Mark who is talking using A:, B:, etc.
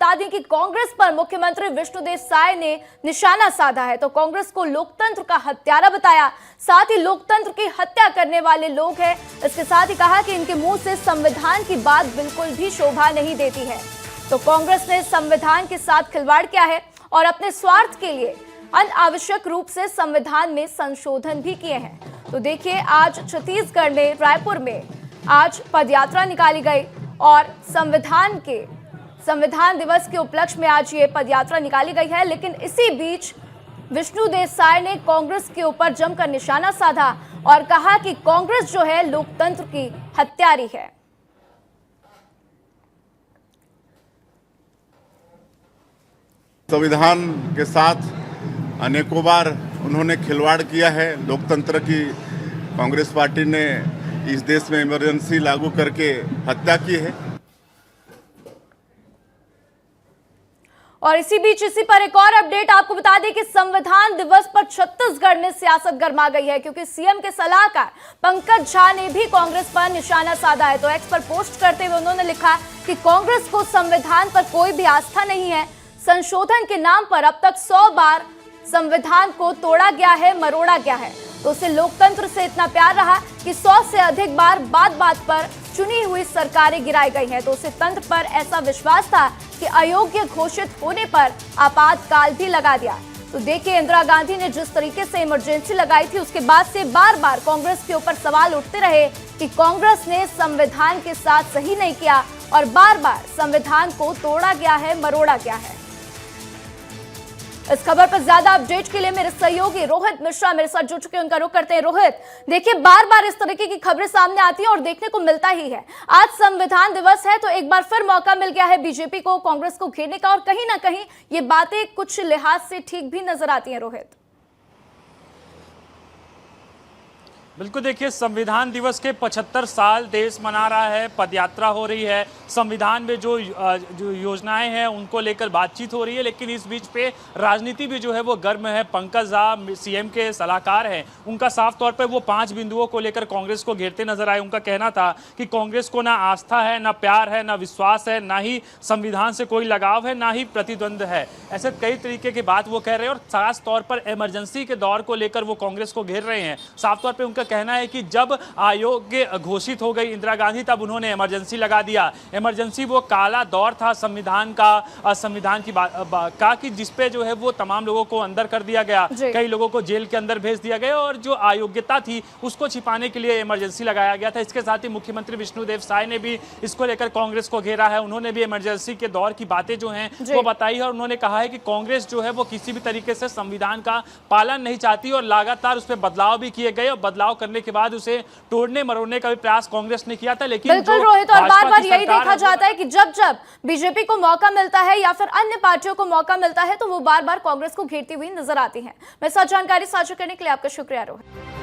A: बता दें कि कांग्रेस पर मुख्यमंत्री विष्णुदेव साय ने निशाना साधा है। तो कांग्रेस को लोकतंत्र का हत्यारा बताया, साथ ही लोकतंत्र की हत्या करने वाले लोग हैं। इसके साथ ही कहा कि इनके मुंह से संविधान की बात बिल्कुल भी शोभा नहीं देती है। तो कांग्रेस ने संविधान के साथ खिलवाड़ किया है और अपने स्वार्थ के लिए अनावश्यक रूप से संविधान में संशोधन भी किए हैं। तो देखिए, आज छत्तीसगढ़ में रायपुर में आज पदयात्रा निकाली गई और संविधान दिवस के उपलक्ष्य में आज ये पदयात्रा निकाली गई है। लेकिन इसी बीच विष्णुदेव साय ने कांग्रेस के ऊपर जमकर निशाना साधा और कहा कि कांग्रेस जो है लोकतंत्र की हत्यारी है।
B: संविधान के साथ अनेकों बार उन्होंने खिलवाड़ किया है। लोकतंत्र की कांग्रेस पार्टी ने इस देश में इमरजेंसी लागू करके हत्या की है।
A: और इसी बीच इसी पर एक और अपडेट आपको बता दें कि संविधान दिवस पर छत्तीसगढ़ में सियासत गर्मा गई है, क्योंकि सीएम के सलाहकार पंकज झा ने भी कांग्रेस पर निशाना साधा है। तो एक्स पर पोस्ट करते हुए उन्होंने लिखा कि कांग्रेस को संविधान पर कोई भी आस्था नहीं है। संशोधन के नाम पर अब तक 100 बार संविधान को तोड़ा गया है, मरोड़ा गया है। तो उसे लोकतंत्र से इतना प्यार रहा कि 100 से अधिक बार बात बात पर चुनी हुई सरकारें गिराई गई हैं। तो उसे तंत्र पर ऐसा विश्वास था कि अयोग्य घोषित होने पर आपातकाल भी लगा दिया। तो देखिए, इंदिरा गांधी ने जिस तरीके से इमरजेंसी लगाई थी, उसके बाद से बार बार कांग्रेस के ऊपर सवाल उठते रहे कि कांग्रेस ने संविधान के साथ सही नहीं किया और बार बार संविधान को तोड़ा गया है, मरोड़ा गया है। इस खबर पर ज्यादा अपडेट के लिए मेरे सहयोगी रोहित मिश्रा मेरे साथ जुड़ चुके हैं, उनका रुख करते हैं। रोहित, देखिए, बार बार इस तरीके की खबरें सामने आती हैं और देखने को मिलता ही है। आज संविधान दिवस है तो एक बार फिर मौका मिल गया है बीजेपी को कांग्रेस को घेरने का, और कहीं ना कहीं ये बातें कुछ लिहाज से ठीक भी नजर आती हैं। रोहित,
C: बिल्कुल, देखिए, संविधान दिवस के 75 साल देश मना रहा है, पदयात्रा हो रही है, संविधान में जो योजनाएं हैं उनको लेकर बातचीत हो रही है। लेकिन इस बीच पे राजनीति भी जो है वो गर्म है। पंकज झा सीएम के सलाहकार हैं, उनका साफ तौर पे वो 5 बिंदुओं को लेकर कांग्रेस को घेरते नजर आए। उनका कहना था कि कांग्रेस को ना आस्था है, ना प्यार है, ना विश्वास है, ना ही संविधान से कोई लगाव है, ना ही प्रतिद्वंद है। ऐसे कई तरीके की बात वो कह रहे हैं और खास तौर पर इमरजेंसी के दौर को लेकर वो कांग्रेस को घेर रहे हैं। साफ तौर पर उनका कहना है कि जब अयोग्य घोषित हो गई इंदिरा गांधी, तब उन्होंने इमरजेंसी लगा दिया। इमरजेंसी वो काला दौर था संविधान का, संविधान की का कि जिसपे जो है वो तमाम लोगों को अंदर कर दिया गया, कई लोगों को जेल के अंदर भेज दिया गया और जो अयोग्यता थी उसको छिपाने के लिए इमरजेंसी लगाया गया था। इसके साथ ही मुख्यमंत्री विष्णुदेव साय ने भी इसको लेकर कांग्रेस को घेरा है। उन्होंने भी इमरजेंसी के दौर की बातें जो हैं वो बताई है और उन्होंने कहा है कि कांग्रेस जो है वो किसी भी तरीके से संविधान का पालन नहीं चाहती और लगातार उस पर बदलाव भी किए गए और बदलाव करने के बाद उसे तोड़ने मरोड़ने का भी प्रयास कांग्रेस ने किया था। लेकिन
A: बिल्कुल रोहित, और बार बार यही देखा जाता है कि जब जब बीजेपी को मौका मिलता है या फिर अन्य पार्टियों को मौका मिलता है तो वो बार बार कांग्रेस को घेरती हुई नजर आती हैं। मेरे साथ जानकारी साझा करने के लिए आपका शुक्रिया रोहित।